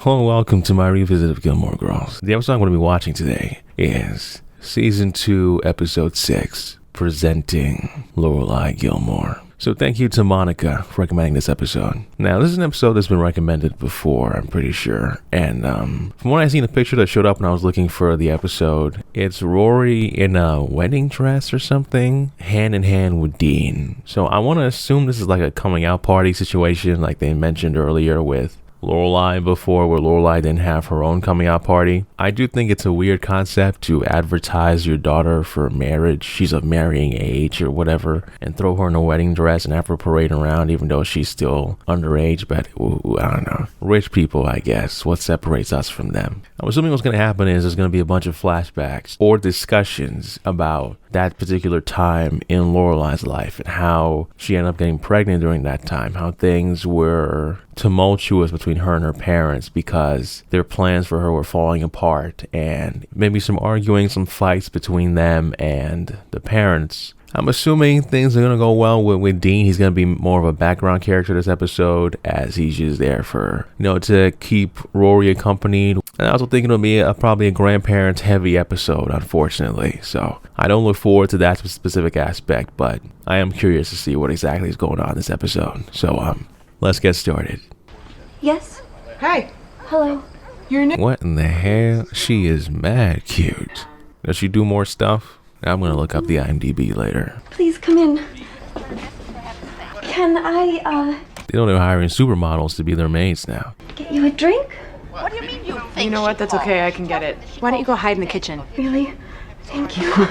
Hello and welcome to my revisit of Gilmore Girls. The episode I'm going to be watching today is Season 2, Episode 6, Presenting Lorelai Gilmore. So thank you to Monica for recommending this episode. Now, this is an episode that's been recommended before, I'm pretty sure. And from what I seen, the picture that showed up when I was looking for the episode, it's Rory in a wedding dress or something, hand in hand with Dean. So I want to assume this is like a coming out party situation like they mentioned earlier with Lorelai before, where Lorelai didn't have her own coming out party. I do think it's a weird concept to advertise your daughter for marriage. She's of marrying age or whatever, and throw her in a wedding dress and have her parade around even though she's still underage. But I don't know. Rich people, I guess. What separates us from them? I'm assuming what's going to happen is there's going to be a bunch of flashbacks or discussions about that particular time in Lorelai's life and how she ended up getting pregnant during that time, how things were tumultuous between her and her parents because their plans for her were falling apart, and maybe some arguing, some fights between them and the parents. I'm assuming things are going to go well with Dean. He's going to be more of a background character this episode, as he's just there for, to keep Rory accompanied. And I also think it'll be probably a grandparents heavy episode, unfortunately. So I don't look forward to that specific aspect, but I am curious to see what exactly is going on in this episode. So let's get started. Yes? Hi. Hello. Your name? What in the hell? She is mad cute. Does she do more stuff? I'm gonna look up the IMDb later. Please come in. Can I, They don't know hiring supermodels to be their maids now. get you a drink? What do you mean you think? You know what? That's okay. I can get it. Why don't you go hide in the kitchen? Really? Thank you.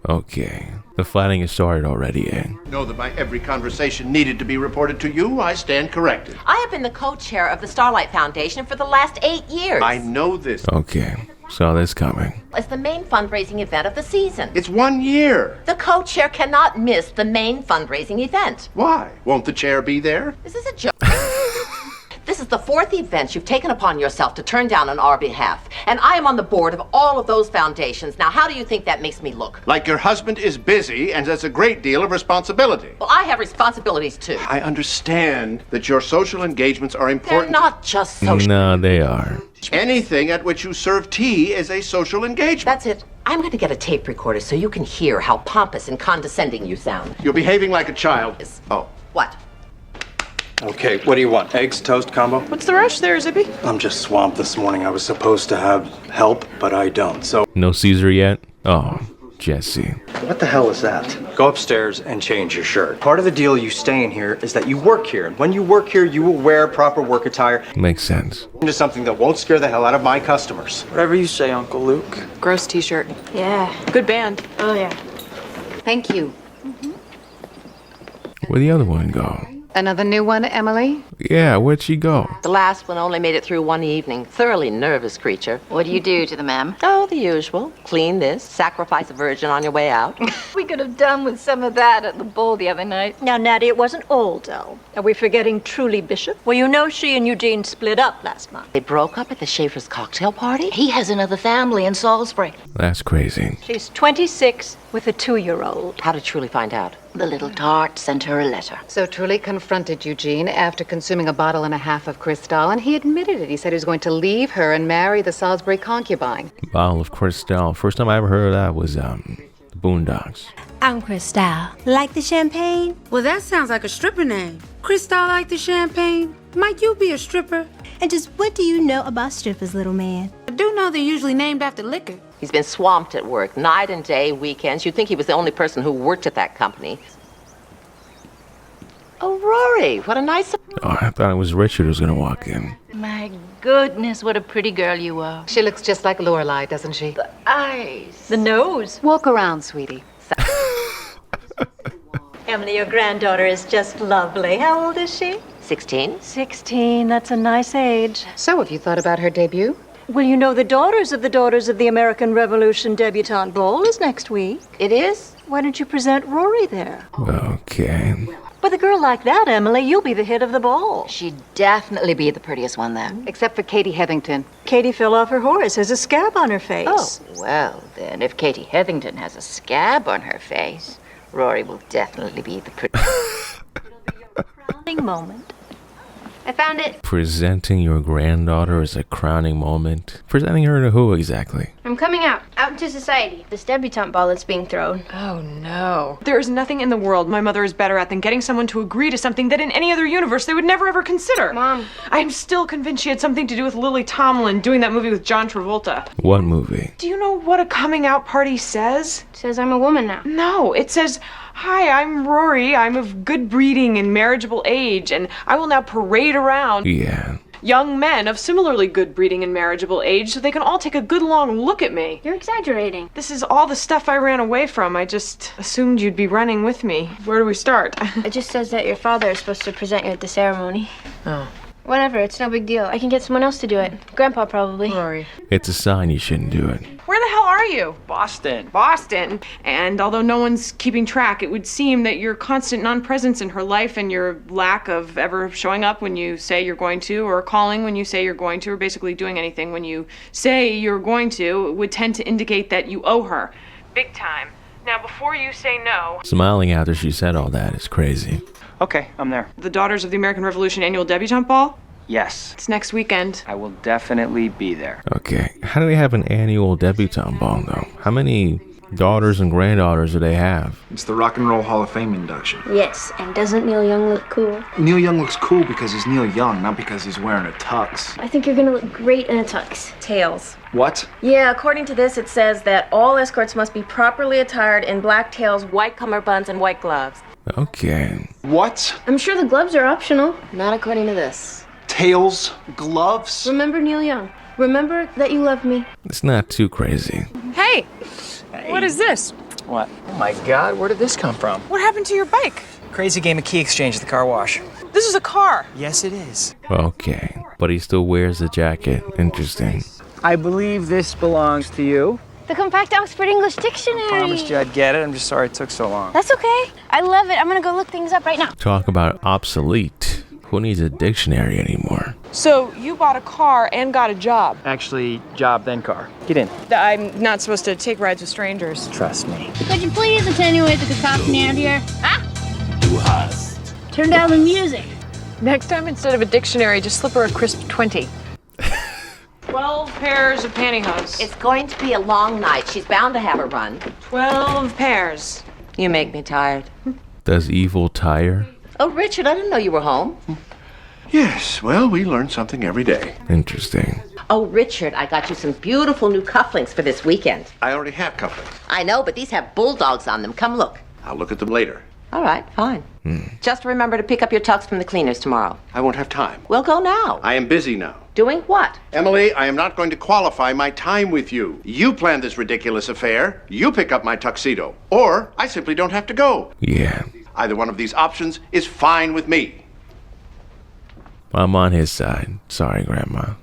Okay. The fighting has started already, eh? Know that my every conversation needed to be reported to you. I stand corrected. I have been the co-chair of the Starlight Foundation for the last 8 years. I know this. Okay. Saw this coming. It's the main fundraising event of the season. It's 1 year. The co-chair cannot miss the main fundraising event. Why? Won't the chair be there? Is this a joke? This is the 4th event you've taken upon yourself to turn down on our behalf. And I am on the board of all of those foundations. Now, how do you think that makes me look? Like your husband is busy and has a great deal of responsibility. Well, I have responsibilities too. I understand that your social engagements are They're important. not just social. No, they are. Anything at which you serve tea is a social engagement. That's it. I'm going to get a tape recorder so you can hear how pompous and condescending you sound. You're behaving like a child. Oh. What? Okay, what do you want? Eggs, toast, combo? What's the rush there, Zippy? I'm just swamped this morning. I was supposed to have help, but I don't. So, No Caesar yet? Oh, Jesse. what the hell is that? Go upstairs and change your shirt. Part of the deal you staying here is that you work here. And when you work here, you will wear proper work attire Makes sense. into something that won't scare the hell out of my customers. Whatever you say, Uncle Luke. Gross t-shirt. Yeah. Good band. Oh, yeah. Thank you. Where'd the other one go? Another new one, Emily? Yeah, where'd she go? The last one only made it through one evening. Thoroughly nervous creature. What do you do to the ma'am? Oh, the usual. Clean this, sacrifice a virgin on your way out. We could have done with some of that at the ball the other night. Now, Natty, it wasn't all dull. Are we forgetting Truly Bishop? Well, you know she and Eugene split up last month. They broke up at the Schaefer's cocktail party? He has another family in Salisbury. That's crazy. She's 26 with a 2-year-old. How did Truly find out? The little tart sent her a letter. So Truly confronted Eugene after consuming a bottle and a half of Cristal, and he admitted it. He said he was going to leave her and marry the Salisbury concubine. Bottle of Cristal. First time I ever heard of that was the Boondocks. I'm Cristal. Like the champagne? Well, that sounds like a stripper name. Cristal like the champagne? Might you be a stripper? And just what do you know about strippers, little man? I do know they're usually named after liquor. He's been swamped at work, night and day, weekends. You'd think he was the only person who worked at that company. Oh, Rory, what a nice... Oh, I thought it was Richard who was gonna walk in. My goodness, what a pretty girl you are. She looks just like Lorelai, doesn't she? The eyes. The nose. Walk around, sweetie. Emily, your granddaughter is just lovely. How old is she? 16? 16. That's a nice age. So, have you thought about her debut? Well, you know the Daughters of the American Revolution debutante ball is next week. It is? Why don't you present Rory there? Okay. With a girl like that, Emily, you'll be the hit of the ball. She'd definitely be the prettiest one there. Except for Katie Heathington. Katie fell off her horse, has a scab on her face. Oh, well, then, if Katie Heathington has a scab on her face, Rory will definitely be the prettiest. Crowning moment. I found it. Presenting your granddaughter as a crowning moment. Presenting her to who exactly? I'm coming out into society. This debutante ball that's being thrown. Oh no. There is nothing in the world my mother is better at than getting someone to agree to something that in any other universe they would never ever consider. Mom. I am still convinced she had something to do with Lily Tomlin doing that movie with John Travolta. What movie? Do you know what a coming out party says? It says I'm a woman now. No, it says, "Hi, I'm Rory. I'm of good breeding and marriageable age, and I will now parade around Yeah. young men of similarly good breeding and marriageable age so they can all take a good long look at me." You're exaggerating. This is all the stuff I ran away from. I just assumed you'd be running with me. Where do we start? It just says that your father is supposed to present you at the ceremony. Oh. Whatever, it's no big deal. I can get someone else to do it. Grandpa, probably. Rory. It's a sign you shouldn't do it. Where the hell are you? Boston. Boston. And although no one's keeping track, it would seem that your constant non-presence in her life and your lack of ever showing up when you say you're going to, or calling when you say you're going to, or basically doing anything when you say you're going to, would tend to indicate that you owe her. Big time. Now, before you say no... Smiling after she said all that is crazy. Okay, I'm there. The Daughters of the American Revolution annual debutante ball? Yes, It's next weekend. I will definitely be there. Okay. How do they have an annual debutante ball, though? How many daughters and granddaughters do they have? It's the Rock and Roll Hall of Fame induction. Yes, and doesn't Neil Young look cool? Neil Young looks cool because he's Neil Young, not because he's wearing a tux. I think you're gonna look great in a tux. Tails. What? Yeah, according to this, it says that all escorts must be properly attired in black tails, white cummerbunds, and white gloves. Okay. What? I'm sure the gloves are optional. Not according to this. Tails? Gloves? Remember Neil Young. Remember that you love me. It's not too crazy. Hey! What is this? What? Oh my God, where did this come from? What happened to your bike? Crazy game of key exchange at the car wash. This is a car. Yes, it is. Okay. But he still wears the jacket. Interesting. I believe this belongs to you. The Compact Oxford English Dictionary. Promised you I'd get it. I'm just sorry it took so long. That's okay. I love it. I'm gonna go look things up right now. Talk about obsolete. Who needs a dictionary anymore? So, you bought a car and got a job. Actually, job then car. Get in. I'm not supposed to take rides with strangers. Trust me. Could you please attenuate the cacophony out here? Turn down the music. Next time, instead of a dictionary, just slip her a crisp 20. 12 pairs of pantyhose. It's going to be a long night. She's bound to have a run. 12 pairs. You make me tired. Does evil tire? Oh, Richard, I didn't know you were home. Yes, well, we learn something every day. Interesting. Oh, Richard, I got you some beautiful new cufflinks for this weekend. I already have cufflinks. I know, but these have bulldogs on them. Come look. I'll look at them later. All right, fine. Just remember to pick up your tux from the cleaners tomorrow. I won't have time. We'll go now. I am busy now. Doing what? Emily, I am not going to qualify my time with you. You planned this ridiculous affair. You pick up my tuxedo. Or I simply don't have to go. Yeah. Either one of these options is fine with me. I'm on his side. Sorry, Grandma.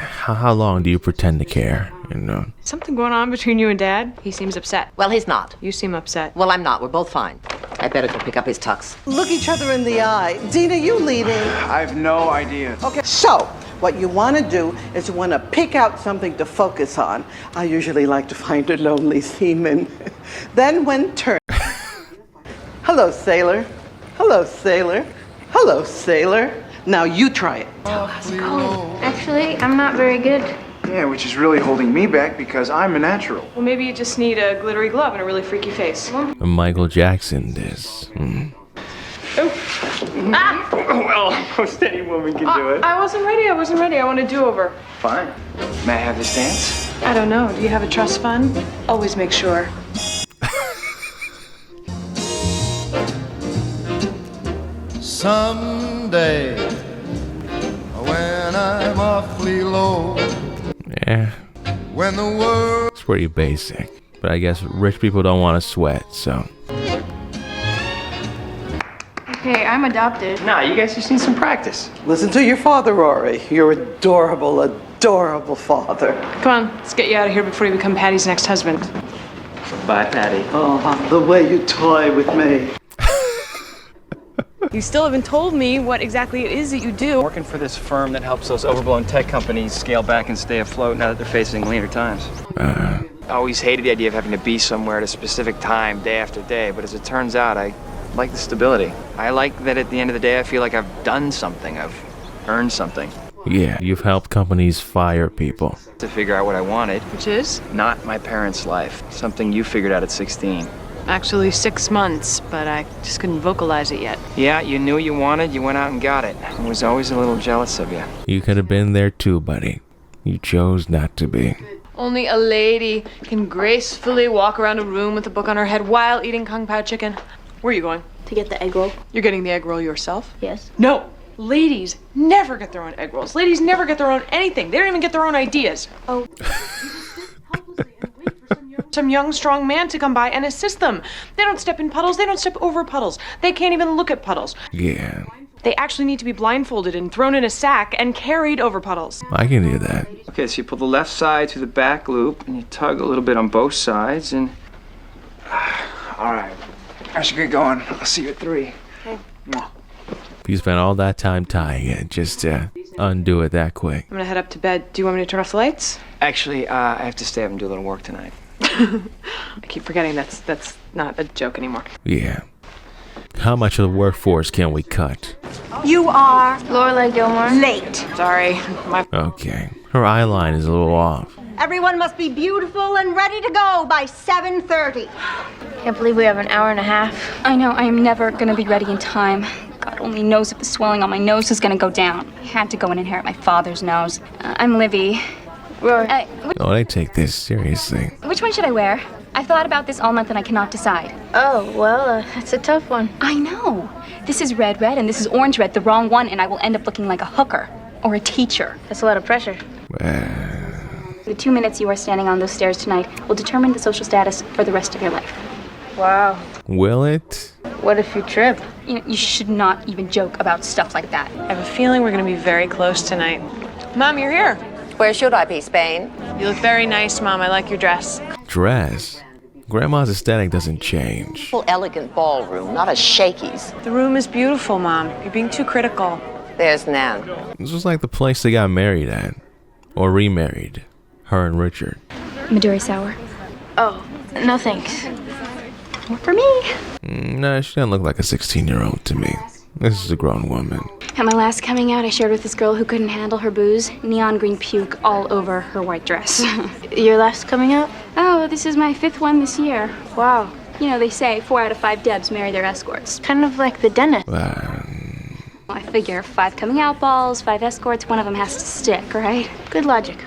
How long do you pretend to care? You know? Something going on between you and Dad? He seems upset. Well, he's not. You seem upset. Well, I'm not. We're both fine. I better go pick up his tux. Look each other in the eye. Dina, you leading? I have no idea. Okay, so what you want to do is you want to pick out something to focus on. I usually like to find a lonely seaman. Then when turn. Hello, sailor. Hello, sailor. Hello, sailor. Now you try it. Oh, actually, I'm not very good. Yeah, which is really holding me back because I'm a natural. Well, maybe you just need a glittery glove and a really freaky face. Michael Jackson this. Well, most any woman can do it. I wasn't ready. I want a do-over. Fine. May I have this dance? I don't know. Do you have a trust fund? Always make sure. Someday, when I'm awfully low, Yeah. when the world... It's pretty basic. But I guess rich people don't want to sweat, so. Okay, I'm adopted. Nah, you guys just need some practice. Listen to your father, Rory. Your adorable, adorable father. Come on, let's get you out of here before you become Patty's next husband. Bye, Patty. Oh, the way you toy with me. You still haven't told me what exactly it is that you do. I'm working for this firm that helps those overblown tech companies scale back and stay afloat now that they're facing leaner times. I always hated the idea of having to be somewhere at a specific time, day after day, but as it turns out, I like the stability. I like that at the end of the day, I feel like I've done something. I've earned something. Yeah, you've helped companies fire people. To figure out what I wanted. Which is? Not my parents' life. Something you figured out at 16. Actually 6 months, but I just couldn't vocalize it yet. Yeah, you knew what you wanted, you went out and got it. I was always a little jealous of you. You could have been there too, buddy. You chose not to be. Only a lady can gracefully walk around a room with a book on her head while eating Kung Pao chicken. Where are you going? To get the egg roll. You're getting the egg roll yourself? Yes. No! Ladies never get their own egg rolls. Ladies never get their own anything. They don't even get their own ideas. Oh. Some young, strong man to come by and assist them. They don't step in puddles. They don't step over puddles. They can't even look at puddles. Yeah. They actually need to be blindfolded and thrown in a sack and carried over puddles. I can do that. Okay, so you pull the left side through the back loop, and you tug a little bit on both sides, and... All right. I should get going. I'll see you at 3. Okay. You spent all that time tying it just to undo it that quick. I'm gonna head up to bed. Do you want me to turn off the lights? Actually, I have to stay up and do a little work tonight. I keep forgetting that's not a joke anymore. Yeah. How much of the workforce can we cut? You are Lorelai Gilmore. late. Sorry. Okay. Her eye line is a little off. Everyone must be beautiful and ready to go by 7:30. Can't believe we have an hour and a half. I know, I am never gonna be ready in time. God only knows if the swelling on my nose is gonna go down. I had to go and inherit my father's nose. I'm Livy. Rory. Oh, they take this seriously. Which one should I wear? I've thought about this all month and I cannot decide. Oh, well, that's a tough one. I know. This is red and this is orange red, the wrong one, and I will end up looking like a hooker or a teacher. That's a lot of pressure. The 2 minutes you are standing on those stairs tonight will determine the social status for the rest of your life. Wow. Will it? What if you trip? You should not even joke about stuff like that. I have a feeling we're gonna be very close tonight. Mom, you're here. Where should I be, Spain? You look very nice, Mom. I like your dress. Dress? Grandma's aesthetic doesn't change. Full elegant ballroom, not a Shakey's. The room is beautiful, Mom. You're being too critical. There's Nan. This was like the place they got married at. Or remarried. Her and Richard. Maduri sour. Oh, no thanks. More for me. No, she doesn't look like a 16-year-old to me. This is a grown woman. At my last coming out, I shared with this girl who couldn't handle her booze. Neon green puke all over her white dress. Your last coming out? Oh, this is my 5th one this year. Wow. You know, they say 4 out of 5 Debs marry their escorts. Kind of like the dentist. I figure 5 coming out balls, 5 escorts, one of them has to stick, right? Good logic.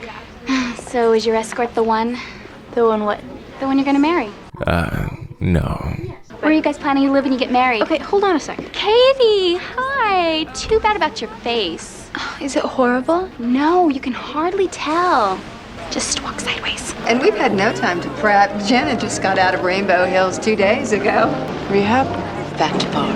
So is your escort the one? The one what? The one you're gonna marry. No. Where are you guys planning to live when you get married? Okay, hold on a second. Katie, hi. Too bad about your face. Is it horrible? No, you can hardly tell. Just walk sideways. And we've had no time to prep. Jenna just got out of Rainbow Hills 2 days ago. Rehab? Back to farm.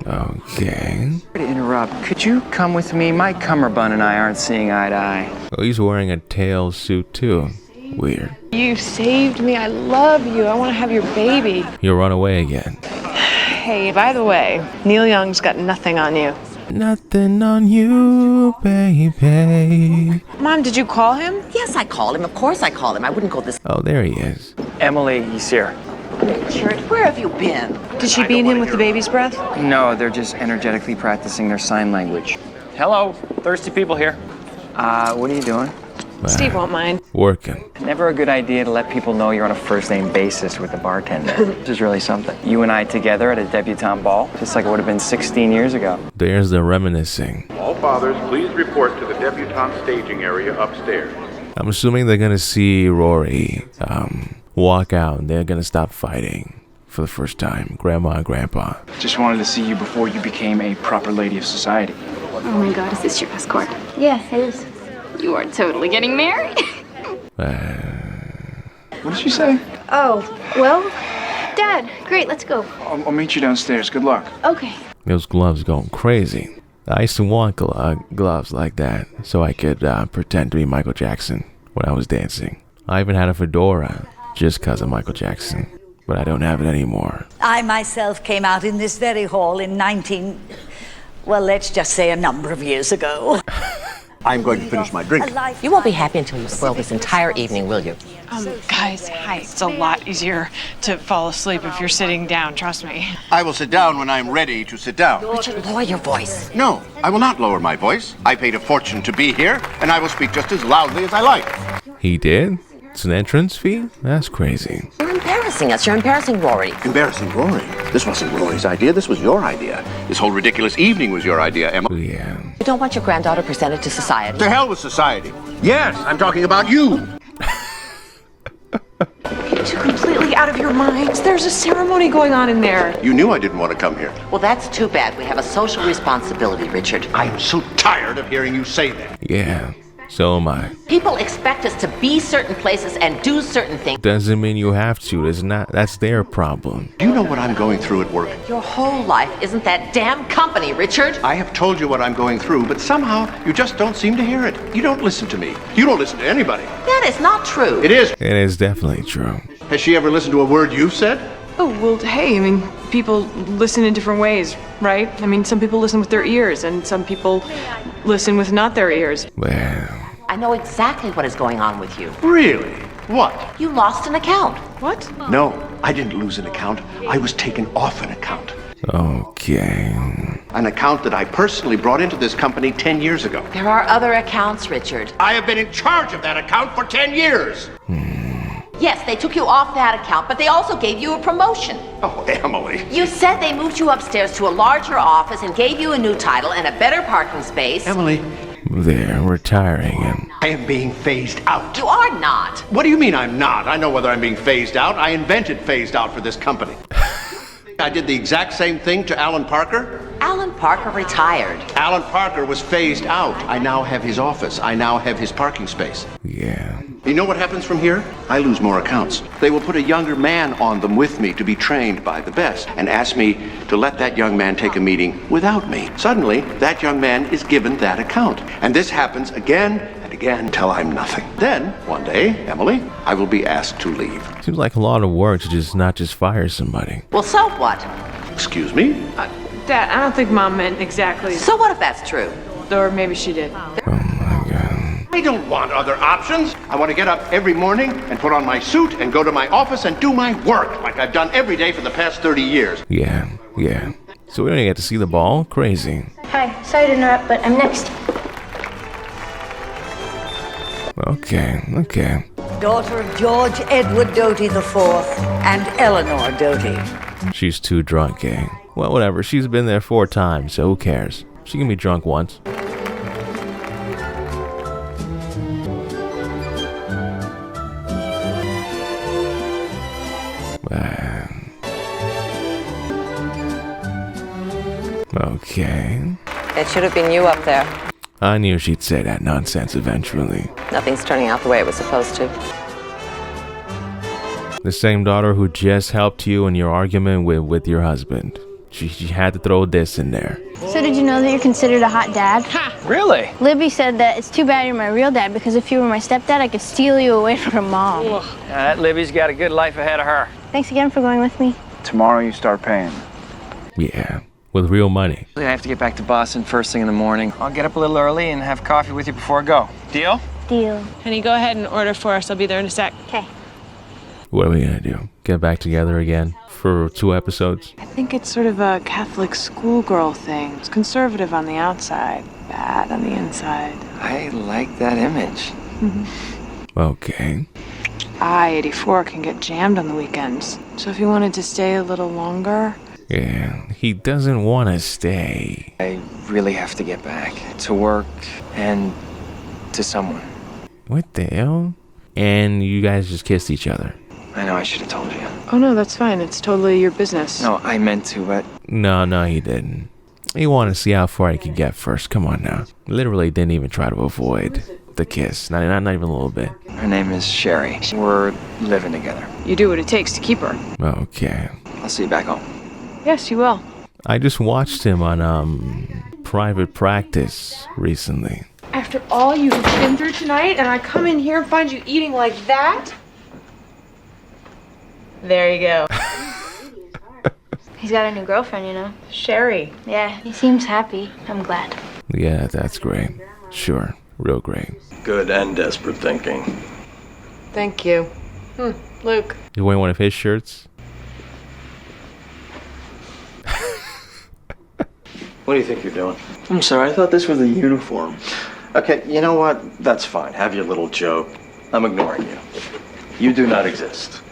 Okay. Sorry to interrupt. Could you come with me? My cummerbund and I aren't seeing eye to eye. Oh, he's wearing a tail suit too. Weird. You saved me. I love you. I want to have your baby. You'll run away again. Hey, by the way, Neil Young's got nothing on you. Nothing on you, baby. Mom, did you call him? Yes, I called him. Of course I called him. I wouldn't go this... Oh, there he is. Emily, he's here. Richard, where have you been? Did she beat him with the baby's breath? No, they're just energetically practicing their sign language. Hello, thirsty people here. What are you doing? Steve won't mind. Working. Never a good idea to let people know you're on a first-name basis with the bartender. This is really something. You and I together at a debutante ball, just like it would have been 16 years ago. There's the reminiscing. All fathers, please report to the debutante staging area upstairs. I'm assuming they're gonna see Rory walk out and they're gonna stop fighting for the first time. Grandma and Grandpa. Just wanted to see you before you became a proper lady of society. Oh my God, is this your escort? Yeah, it is. You are totally getting married. What did she say? Oh, well, Dad, great, let's go. I'll meet you downstairs. Good luck. Okay. Those gloves going crazy. I used to want gloves like that so I could pretend to be Michael Jackson when I was dancing. I even had a fedora just because of Michael Jackson, but I don't have it anymore. I myself came out in this very hall in let's just say a number of years ago. I'm going to finish my drink. You won't be happy until you spoil this entire evening, will you? Guys, hi. It's a lot easier to fall asleep if you're sitting down, trust me. I will sit down when I'm ready to sit down. Richard, lower your voice. No, I will not lower my voice. I paid a fortune to be here, and I will speak just as loudly as I like. He did? It's an entrance fee? That's crazy. You're embarrassing us. You're embarrassing Rory. Embarrassing Rory? This wasn't Rory's idea. This was your idea. This whole ridiculous evening was your idea, Emma. Yeah. You don't want your granddaughter presented to society? To hell with society. Yes, I'm talking about you. You're too completely out of your minds. There's a ceremony going on in there. You knew I didn't want to come here. Well, that's too bad. We have a social responsibility, Richard. I am so tired of hearing you say that. Yeah. So am I. People expect us to be certain places and do certain things. Doesn't mean you have to. That's their problem. Do you know what I'm going through at work? Your whole life isn't that damn company, Richard. I have told you what I'm going through, but somehow you just don't seem to hear it. You don't listen to me. You don't listen to anybody. That is not true. It is. It is definitely true. Has she ever listened to a word you've said? Oh, well, hey, I mean, people listen in different ways, right? I mean, some people listen with their ears, and some people listen with not their ears. Well... I know exactly what is going on with you. Really? What? You lost an account. What? No, I didn't lose an account. I was taken off an account. Okay. An account that I personally brought into this company 10 years ago. There are other accounts, Richard. I have been in charge of that account for 10 years. Yes, they took you off that account, but they also gave you a promotion. Oh, Emily. You said they moved you upstairs to a larger office and gave you a new title and a better parking space. Emily. They're retiring him. I am being phased out. You are not. What do you mean I'm not? I know whether I'm being phased out. I invented phased out for this company. I did the exact same thing to Alan Parker. Alan Parker retired. Alan Parker was phased out. I now have his office. I now have his parking space. Yeah. You know what happens from here? I lose more accounts. They will put a younger man on them with me to be trained by the best and ask me to let that young man take a meeting without me. Suddenly, that young man is given that account. And this happens again and again until I'm nothing. Then, one day, Emily, I will be asked to leave. Seems like a lot of work to not just fire somebody. Well, so what? Excuse me? Dad, I don't think Mom meant exactly. So what if that's true? Or maybe she did. I don't want other options. I want to get up every morning and put on my suit and go to my office and do my work like I've done every day for the past 30 years. Yeah. So we don't even get to see the ball? Crazy. Hi, sorry to interrupt, but I'm next. Okay. Daughter of George Edward Doty IV and Eleanor Doty. She's too drunk, eh? Well, whatever. She's been there 4 times, so who cares? She can be drunk once. Okay. It should have been you up there. I knew she'd say that nonsense eventually. Nothing's turning out the way it was supposed to. The same daughter who just helped you in your argument with your husband. She had to throw this in there. So did you know that you're considered a hot dad? Ha! Really? Libby said that it's too bad you're my real dad because if you were my stepdad, I could steal you away from Mom. That Libby's got a good life ahead of her. Thanks again for going with me. Tomorrow you start paying. Yeah, with real money. I have to get back to Boston first thing in the morning. I'll get up a little early and have coffee with you before I go. Deal? Deal. Honey, go ahead and order for us. I'll be there in a sec. Okay. What are we gonna do? Get back together again for 2 episodes? I think it's sort of a Catholic schoolgirl thing. It's conservative on the outside, bad on the inside. I like that image. Okay. I-84 can get jammed on the weekends. So if you wanted to stay a little longer... Yeah, he doesn't want to stay. I really have to get back to work and to someone. What the hell? And you guys just kissed each other. I know I should have told you. Oh no, that's fine. It's totally your business. No, I meant to, but... No, he didn't. He wanted to see how far he could get first. Come on now. Literally didn't even try to avoid the kiss. Not even a little bit. Her name is Sherry. We're living together. You do what it takes to keep her. Okay. I'll see you back home. Yes, you will. I just watched him on Private Practice recently. After all you've been through tonight, and I come in here and find you eating like that? There you go. He's got a new girlfriend, you know. Sherry. Yeah, he seems happy. I'm glad. Yeah, that's great. Sure. Real great. Good and desperate thinking. Thank you. Luke. You're wearing one of his shirts? What do you think you're doing? I'm sorry, I thought this was a uniform. Okay, you know what? That's fine. Have your little joke. I'm ignoring you. You do not exist.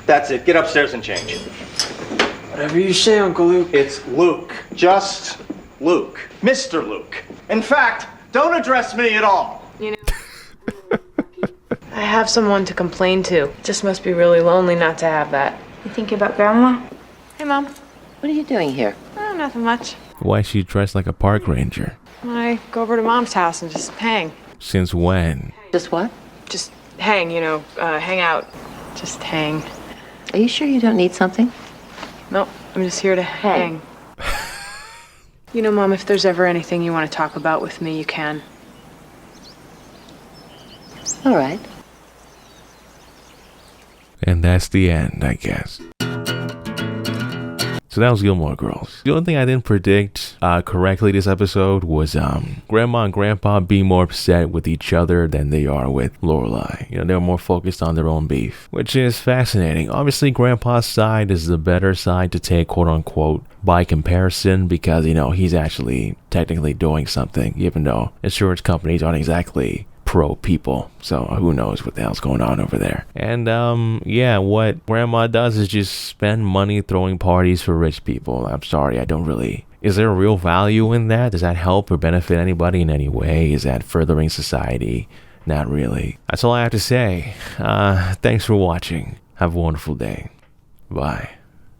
That's it. Get upstairs and change. Whatever you say, Uncle Luke. It's Luke. Just Luke. Mr. Luke. In fact, don't address me at all. You know, I have someone to complain to. It just must be really lonely not to have that. You thinking about Grandma? Hey, Mom. What are you doing here? Oh, nothing much. Why is she dressed like a park ranger? I go over to Mom's house and just hang. Since when? Just what? Just hang, hang out. Just hang. Are you sure you don't need something? Nope, I'm just here to hang. You know, Mom, if there's ever anything you want to talk about with me, you can. All right. And that's the end, I guess. So that was Gilmore Girls. The only thing I didn't predict correctly this episode was Grandma and Grandpa being more upset with each other than they are with Lorelai. You know, they're more focused on their own beef, which is fascinating. Obviously, Grandpa's side is the better side to take, quote unquote, by comparison, because, you know, he's actually technically doing something, even though insurance companies aren't exactly pro people, so who knows what the hell's going on over there. And yeah, what Grandma does is just spend money throwing parties for rich people. I'm sorry, I don't really... Is there a real value in that? Does that help or benefit anybody in any way? Is that furthering society? Not really. That's all I have to say. Thanks for watching. Have a wonderful day. Bye.